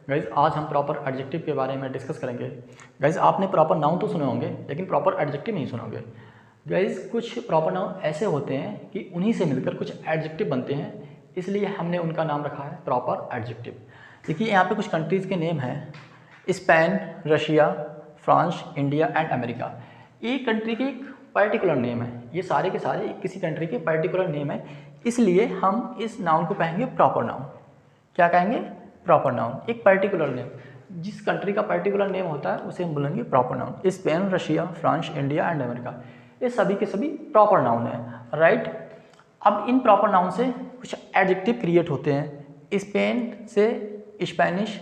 Guys आज हम proper adjective के बारे में डिस्कस करेंगे। गाइज आपने प्रॉपर नाउन तो सुने होंगे लेकिन प्रॉपर एडजेक्टिव नहीं सुनोगे। गाइज कुछ प्रॉपर नाउन ऐसे होते हैं कि उन्हीं से मिलकर कुछ एडजेक्टिव बनते हैं, इसलिए हमने उनका नाम रखा है प्रॉपर एडजेक्टिव। देखिए यहाँ पे कुछ कंट्रीज़ के नेम हैं, Spain, Russia, France, India and America. ये कंट्री के एक पर्टिकुलर नेम है, ये सारे के सारे किसी कंट्री के पर्टिकुलर नेम है, इसलिए हम इस नाउन को कहेंगे प्रॉपर नाउन। क्या कहेंगे? Proper noun. एक पर्टिकुलर नेम, जिस कंट्री का पर्टिकुलर नेम होता है उसे हम बोलेंगे proper noun. Spain, Russia, France, India and America, ये सभी के सभी प्रॉपर नाउन है, राइट। अब इन प्रॉपर नाउन से कुछ एडजेक्टिव क्रिएट होते हैं। स्पेन से Spanish,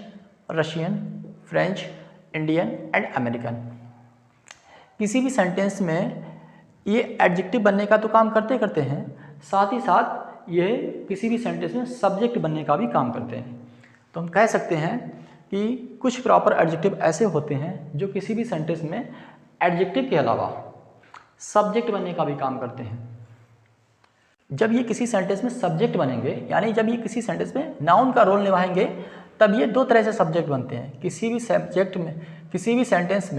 Russian, French, Indian and American. किसी भी सेंटेंस में ये एडजेक्टिव बनने का तो काम करते हैं, साथ ही साथ ये किसी भी सेंटेंस में सब्जेक्ट बनने का भी काम करते हैं। तो हम कह सकते हैं कि कुछ प्रॉपर एडजेक्टिव ऐसे होते हैं जो किसी भी सेंटेंस में एडजेक्टिव के अलावा सब्जेक्ट बनने का भी काम करते हैं। जब ये किसी सेंटेंस में सब्जेक्ट बनेंगे, यानी जब ये किसी सेंटेंस में नाउन का रोल निभाएंगे, तब ये दो तरह से सब्जेक्ट बनते हैं। किसी भी सेंटेंस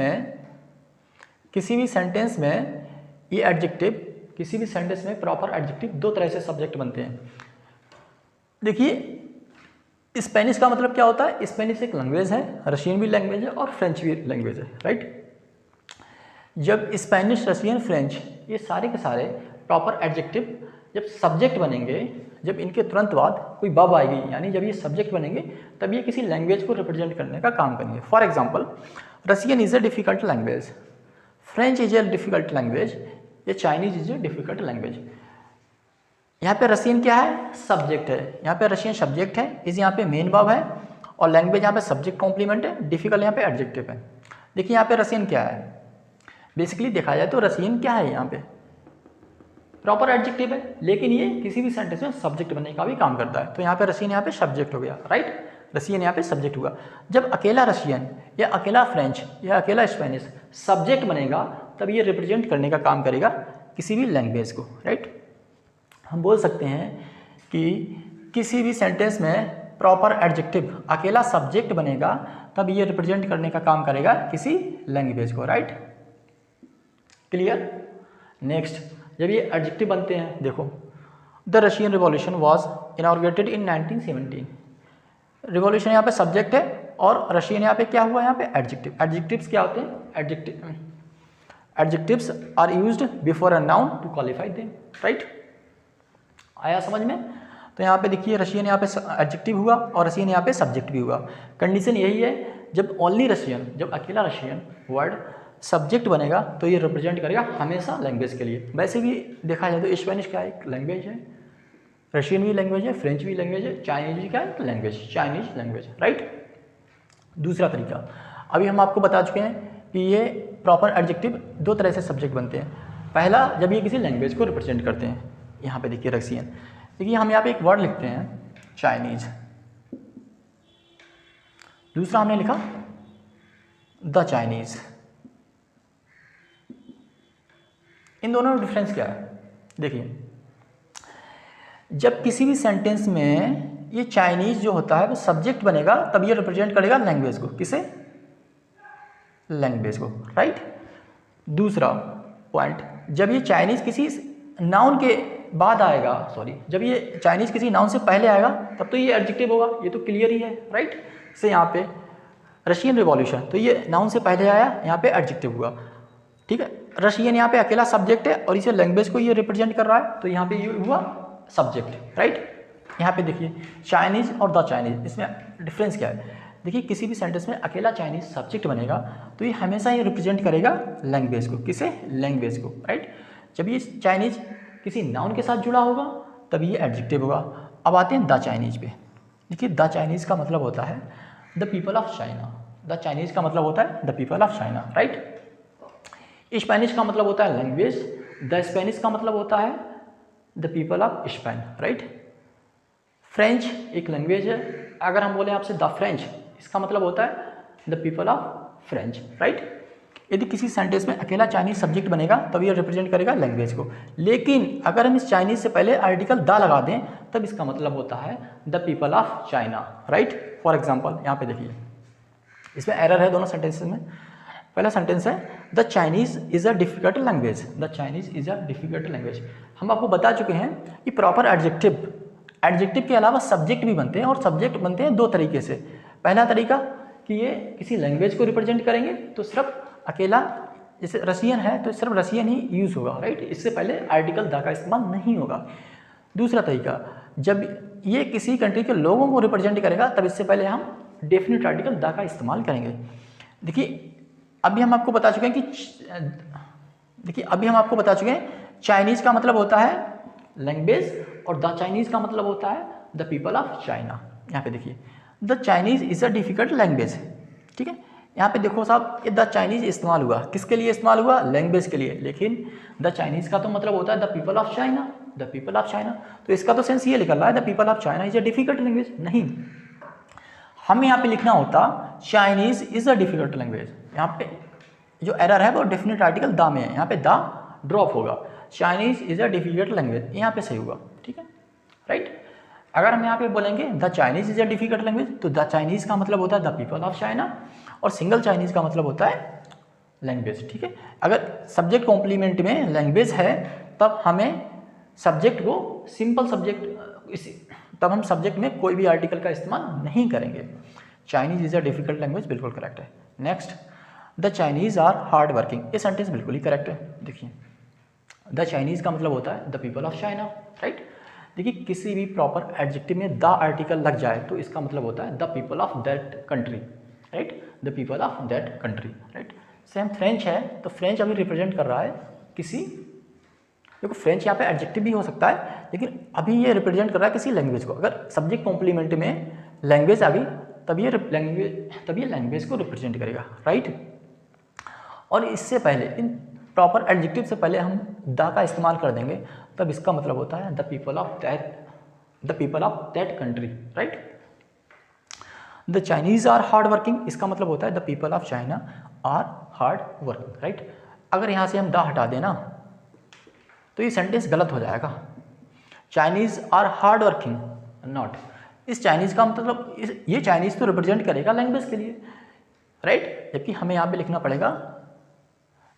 में ये एडजेक्टिव, किसी भी सेंटेंस में प्रॉपर एडजेक्टिव दो तरह से सब्जेक्ट बनते हैं। देखिए स्पेनिश का मतलब क्या होता है? स्पेनिश एक लैंग्वेज है, रशियन भी लैंग्वेज है और फ्रेंच भी लैंग्वेज है, राइट। जब स्पेनिश, रशियन, फ्रेंच ये सारे के सारे प्रॉपर एडजेक्टिव जब सब्जेक्ट बनेंगे, जब इनके तुरंत बाद कोई वर्ब आएगी, यानी जब ये सब्जेक्ट बनेंगे तब ये किसी लैंग्वेज को रिप्रेजेंट करने का काम करेंगे। For example, Russian is a difficult language, French is a difficult language, या Chinese is a difficult language. यहाँ पे रशियन क्या है? सब्जेक्ट है। यहाँ पे रशियन सब्जेक्ट है, इस यहाँ पे मेन वर्ब है, और लैंग्वेज यहाँ पे सब्जेक्ट कॉम्प्लीमेंट है, डिफिकल्ट यहाँ पे एडजेक्टिव है। देखिए यहाँ पे रशियन क्या है? बेसिकली देखा जाए तो रशियन क्या है? यहाँ पे प्रॉपर एडजेक्टिव है, लेकिन ये किसी भी सेंटेंस में सब्जेक्ट बनने का भी काम करता है। तो यहाँ पे रशियन यहाँ पे सब्जेक्ट हो गया, राइट। रशियन यहाँ पे सब्जेक्ट हुआ। जब अकेला रशियन या अकेला फ्रेंच या अकेला स्पेनिश सब्जेक्ट बनेगा, तब ये रिप्रेजेंट करने का काम करेगा किसी भी लैंग्वेज को, राइट। हम बोल सकते हैं कि किसी भी सेंटेंस में प्रॉपर एडजेक्टिव अकेला सब्जेक्ट बनेगा, तब ये रिप्रेजेंट करने का काम करेगा किसी लैंग्वेज को, राइट। क्लियर? नेक्स्ट, जब ये एडजेक्टिव बनते हैं, देखो the Russian revolution was inaugurated in 1917। Revolution यहाँ पे सब्जेक्ट है और रशियन यहाँ पे क्या हुआ? यहाँ पे एडजेक्टिव। एडजेक्टिव्स क्या होते हैं? Adjectives are used before a noun to qualify them, right. आया समझ में? तो यहाँ पे देखिए रशियन यहाँ पे एडजेक्टिव हुआ और रशियन यहाँ पे सब्जेक्ट भी हुआ। कंडीशन यही है, जब ओनली रशियन, जब अकेला रशियन वर्ड सब्जेक्ट बनेगा तो ये रिप्रेजेंट करेगा हमेशा लैंग्वेज के लिए। वैसे भी देखा जाए तो स्पेनिश क्या एक लैंग्वेज है, रशियन भी लैंग्वेज है, फ्रेंच भी लैंग्वेज है, चाइनीज भी क्या है? Language, Chinese language, right. दूसरा तरीका, अभी हम आपको बता चुके हैं कि ये प्रॉपर एडजेक्टिव दो तरह से सब्जेक्ट बनते हैं। पहला, जब ये किसी लैंग्वेज को रिप्रेजेंट करते हैं। यहाँ पे देखिए रशियन, देखिए हम यहाँ पे एक वर्ड लिखते हैं चाइनीज, दूसरा हमने लिखा द चाइनीज। इन दोनों में डिफरेंस क्या है? देखिए जब किसी भी सेंटेंस में ये चाइनीज जो होता है वो सब्जेक्ट बनेगा, तब ये रिप्रेजेंट करेगा लैंग्वेज को। किसे? लैंग्वेज को, राइट। दूसरा पॉइंट, जब ये चाइनीज किसी नाउन के बाद आएगा, जब ये चाइनीज किसी नाउन से पहले आएगा तब तो ये एडजेक्टिव होगा, ये तो क्लियर ही है, राइट। से यहाँ पे रशियन रिवॉल्यूशन, तो ये नाउन से पहले आया, यहाँ पे एडजेक्टिव हुआ, ठीक है। रशियन यहाँ पे अकेला सब्जेक्ट है और इसे लैंग्वेज को ये रिप्रेजेंट कर रहा है, तो यहाँ पे ये हुआ सब्जेक्ट, राइट। यहाँ पे देखिए चाइनीज और द चाइनीज, इसमें डिफरेंस क्या है? देखिए किसी भी सेंटेंस में अकेला चाइनीज सब्जेक्ट बनेगा तो ये हमेशा ये रिप्रेजेंट करेगा लैंग्वेज को। किसे? लैंग्वेज को, राइट। जब ये चाइनीज किसी नाउन के साथ जुड़ा होगा तब ये एडजेक्टिव होगा। अब आते हैं द चाइनीज पे। देखिए द चाइनीज का मतलब होता है the people of China. The Chinese का मतलब होता है the people of China, right. Spanish का मतलब होता है लैंग्वेज, द स्पेनिश का मतलब होता है the people of Spain, right. French एक लैंग्वेज है, अगर हम बोले आपसे द फ्रेंच, इसका मतलब होता है the people of French, right. यदि किसी सेंटेंस में अकेला चाइनीज सब्जेक्ट बनेगा तब ये रिप्रेजेंट करेगा लैंग्वेज को, लेकिन अगर हम इस चाइनीज से पहले आर्टिकल द लगा दें तब इसका मतलब होता है the people of China, right. For example यहाँ पे देखिए, इसमें एरर है दोनों सेंटेंसेस में। पहला सेंटेंस है the Chinese is a difficult language, the Chinese is a difficult language. हम आपको बता चुके हैं कि प्रॉपर एडजेक्टिव के अलावा सब्जेक्ट भी बनते हैं, और सब्जेक्ट बनते हैं दो तरीके से। पहला तरीका कि ये किसी लैंग्वेज को रिप्रेजेंट करेंगे, तो सिर्फ अकेला, जैसे रशियन है तो सिर्फ रशियन ही यूज़ होगा, राइट। इससे पहले आर्टिकल द का इस्तेमाल नहीं होगा। दूसरा तरीका, जब ये किसी कंट्री के लोगों को रिप्रेजेंट करेगा, तब इससे पहले हम डेफिनेट आर्टिकल द का इस्तेमाल करेंगे। देखिए अभी हम आपको बता चुके हैं चाइनीज़ का मतलब होता है लैंग्वेज, और द चाइनीज़ का मतलब होता है द पीपल ऑफ चाइना। यहाँ पे देखिए the Chinese is a difficult language, ठीक है। यहाँ पे देखो साहब, ये द चाइनीज़ इस्तेमाल हुआ, किसके लिए इस्तेमाल हुआ? लैंग्वेज के लिए। लेकिन द चाइनीज़ का तो मतलब होता है the people of China, the people of China. तो इसका तो सेंस ये निकल रहा है the people of China is a difficult language. नहीं, हमें यहाँ पे लिखना होता Chinese is a difficult language. यहाँ पे जो एरर है वो डेफिनेट आर्टिकल द में है, यहाँ पे द ड्रॉप होगा। Chinese is a difficult language, यहाँ पे सही होगा, ठीक है, राइट। अगर हम यहाँ पे बोलेंगे the Chinese is a difficult language, तो द चाइनीज़ का मतलब होता है द पीपल ऑफ चाइना, और सिंगल चाइनीज़ का मतलब होता है लैंग्वेज, ठीक है। अगर सब्जेक्ट कॉम्प्लीमेंट में लैंग्वेज है, तब हमें सब्जेक्ट को सिंपल सब्जेक्ट, तब हम सब्जेक्ट में कोई भी आर्टिकल का इस्तेमाल नहीं करेंगे। Chinese is a difficult language बिल्कुल करेक्ट है। Next, the Chinese are hard working, ये सेंटेंस बिल्कुल ही करेक्ट है। देखिए द चाइनीज़ का मतलब होता है the people of China, right. देखिए किसी भी प्रॉपर एडजेक्टिव में द आर्टिकल लग जाए तो इसका मतलब होता है the people of that country, right, the people of that country, right. Same French है, तो फ्रेंच अभी रिप्रेजेंट कर रहा है किसी, देखो फ्रेंच यहाँ पे एडजेक्टिव भी हो सकता है, लेकिन अभी ये रिप्रेजेंट कर रहा है किसी लैंग्वेज को। अगर सब्जेक्ट कॉम्प्लीमेंट में लैंग्वेज आ गई, तब ये लैंग्वेज को रिप्रेजेंट करेगा, राइट। और इससे पहले, इन प्रॉपर एडजेक्टिव से पहले हम द का इस्तेमाल कर देंगे, तब इसका मतलब होता है the people of that country, right. The Chinese are hard working, इसका मतलब होता है the people of China are hard working, right. अगर यहाँ से हम द हटा देना तो ये सेंटेंस गलत हो जाएगा। Chinese are hard working not, इस चाइनीज़ का मतलब ये चाइनीज़ तो रिप्रेजेंट करेगा लैंग्वेज के लिए, राइट। जबकि हमें यहाँ पे लिखना पड़ेगा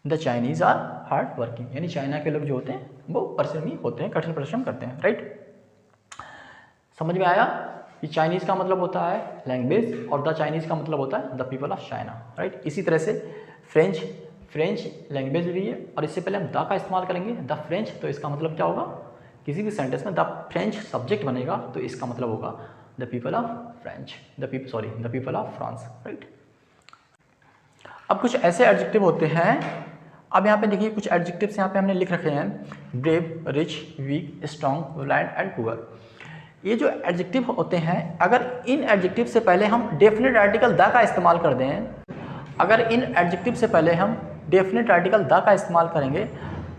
the Chinese are hard working, यानी चाइना के लोग जो होते हैं वो परिश्रमी होते हैं, कठिन परिश्रम करते हैं, राइट। समझ में आया कि चाइनीज़ का मतलब होता है लैंग्वेज, और द चाइनीज़ का मतलब होता है the people of China, right. इसी तरह से फ्रेंच लैंग्वेज भी है, और इससे पहले हम द का इस्तेमाल करेंगे द फ्रेंच, तो इसका मतलब क्या होगा? किसी भी सेंटेंस में द फ्रेंच सब्जेक्ट बनेगा, तो इसका मतलब होगा the people of French, the people of France, right. अब कुछ ऐसे एडजेक्टिव होते हैं, अब यहाँ पे देखिए कुछ एडजेक्टिव्स यहाँ पे हमने लिख रखे हैं, brave, rich, weak, strong, blind and poor. ये जो एडजेक्टिव होते हैं, अगर इन एडजेक्टिव से पहले हम डेफिनेट आर्टिकल द का इस्तेमाल कर दें, अगर इन एडजेक्टिव से पहले हम डेफिनेट आर्टिकल द का इस्तेमाल करेंगे,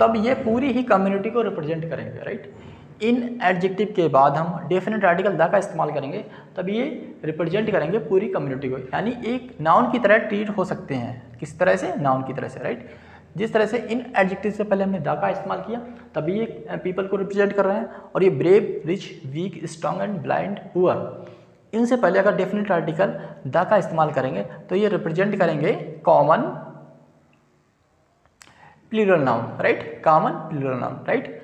तब ये पूरी ही कम्युनिटी को रिप्रेजेंट करेंगे, राइट। इन एडजेक्टिव के बाद हम डेफिनेट आर्टिकल द का इस्तेमाल करेंगे, तब ये रिप्रेजेंट करेंगे पूरी कम्युनिटी को, यानी एक नाउन की तरह ट्रीट हो सकते हैं। किस तरह से? नाउन की तरह से, राइट। जिस तरह से इन एडजेक्टिव से पहले हमने द का इस्तेमाल किया, तभी ये पीपल को रिप्रेजेंट कर रहे हैं। और ये brave, rich, weak, strong and blind, poor, इनसे पहले अगर डेफिनेट आर्टिकल द का इस्तेमाल करेंगे तो ये रिप्रेजेंट करेंगे common plural noun, right, common plural noun, right.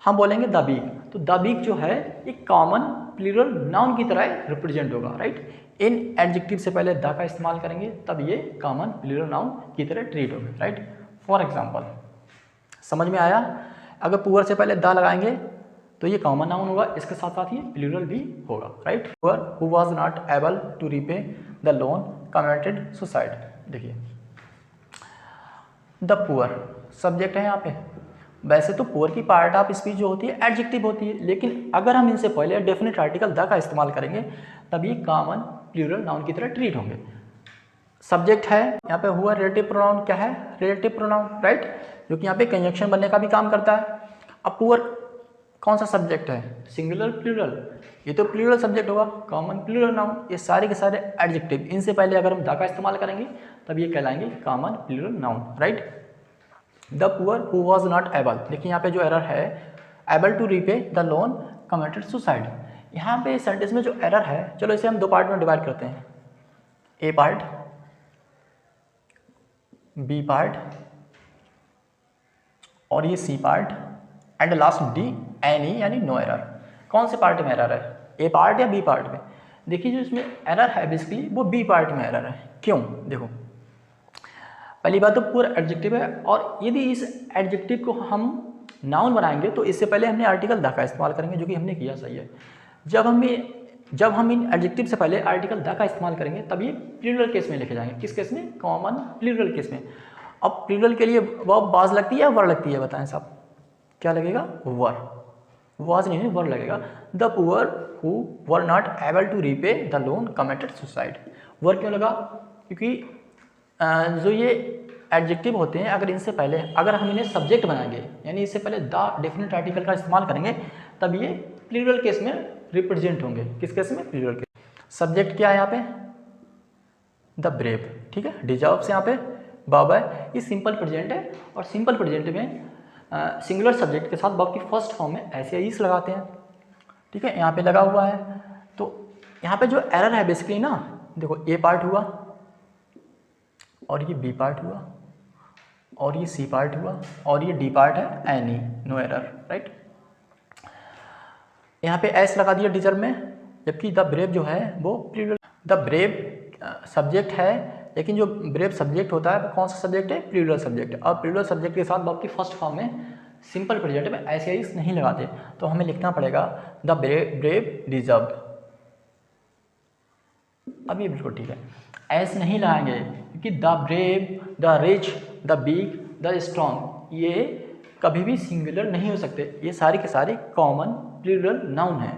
हम बोलेंगे द बिग, तो द बिग जो है एक कॉमन प्लूरल नाउन की तरह रिप्रेजेंट होगा, राइट। इन एडजेक्टिव से पहले द का इस्तेमाल करेंगे, तब ये कॉमन प्लूरल नाउन की तरह ट्रीट होगा, राइट। फॉर एग्जाम्पल, समझ में आया? अगर पुअर से पहले द लगाएंगे तो ये कॉमन नाउन होगा, इसके साथ साथ ये प्लूरल भी होगा, right. Poor who was not able to repay the loan committed suicide. देखिए द पुअर सब्जेक्ट है यहाँ पे। वैसे तो पुअर की पार्ट ऑफ स्पीच जो होती है एडजेक्टिव होती है, लेकिन अगर हम इनसे पहले डेफिनेट आर्टिकल द का इस्तेमाल करेंगे, तब ये कॉमन प्लूरल नाउन की तरह ट्रीट होंगे। सब्जेक्ट है यहाँ पे हुआ, रिलेटिव प्रोनाउन क्या है? रिलेटिव प्रोनाउन, राइट, जो कि यहाँ पे कंजंक्शन बनने का भी काम करता है। अब पुअर कौन सा सब्जेक्ट है? सिंगुलर प्लूरल, ये तो प्लूरल सब्जेक्ट होगा, कॉमन प्लूरल नाउन। ये सारे के सारे एडजेक्टिव, इनसे पहले अगर हम द का इस्तेमाल करेंगे तब ये कहलाएंगे common plural noun, right. The poor who was not able, देखिए यहाँ पे जो एरर है, able to repay the loan committed suicide. यहाँ पे सेंटेंस में जो एरर है, चलो इसे हम दो पार्ट में डिवाइड करते हैं, ए पार्ट, बी पार्ट और ये C part and last D any यानी नो एरर। कौन से पार्ट में एरर है, ए पार्ट या बी पार्ट में? देखिए जो इसमें एरर है बेसिकली वो बी पार्ट में एरर है। क्यों? देखो पहली बात तो पूरा एडजेक्टिव है, और यदि इस एडजेक्टिव को हम नाउन बनाएंगे तो इससे पहले हमने आर्टिकल द का इस्तेमाल करेंगे, जो कि हमने किया, सही है। जब हम इन एडजेक्टिव से पहले आर्टिकल द का इस्तेमाल करेंगे तब ये प्लूरल केस में लिखे जाएंगे। किस केस में? कॉमन प्लूरल केस में। अब प्लूरल के लिए वर्ब वाज लगती है या वर लगती है? बताएं साहब, क्या लगेगा? वर। वाज नहीं, वर लगेगा। The poor who were not able to repay the loan committed suicide. Were क्यों लगा? क्योंकि जो ये एडजेक्टिव होते हैं, अगर इनसे पहले अगर हम इन्हें सब्जेक्ट बनाएंगे, यानी इससे पहले द डेफिनेट आर्टिकल का इस्तेमाल करेंगे, तब ये प्लूरल केस में रिप्रेजेंट होंगे। किस केस में? Plural case. सब्जेक्ट क्या है यहाँ पे? द ब्रेव, ठीक है। डिजर्व्स यहाँ पे वर्ब है, ये सिंपल प्रेजेंट है, और सिंपल प्रेजेंट में सिंगुलर सब्जेक्ट के साथ वर्ब की फर्स्ट फॉर्म में ऐसे इस लगाते हैं, ठीक है। यहाँ पे लगा हुआ है, तो यहाँ पे जो एरर है बेसिकली ना, देखो ए पार्ट हुआ और ये बी पार्ट हुआ और ये सी पार्ट हुआ और ये डी पार्ट है एनी, नो एरर, राइट। यहाँ पे एस लगा दिया डिजर्व में, जबकि द ब्रेव जो है वो प्लूरल। द ब्रेव सब्जेक्ट है, लेकिन जो ब्रेव सब्जेक्ट होता है वो कौन सा सब्जेक्ट है? Plural subject. और प्लूरल सब्जेक्ट के साथ वर्ब की फर्स्ट फॉर्म में सिंपल प्रेजेंट में ऐसे इस नहीं लगाते, तो हमें लिखना पड़ेगा द ब्रेव डिजर्व्ड। अब ये बिल्कुल ठीक है, एस नहीं लगाएंगे क्योंकि the brave, the rich, the big, the strong ये कभी भी सिंगुलर नहीं हो सकते, ये सारे के सारे कॉमन प्लूरल नाउन है।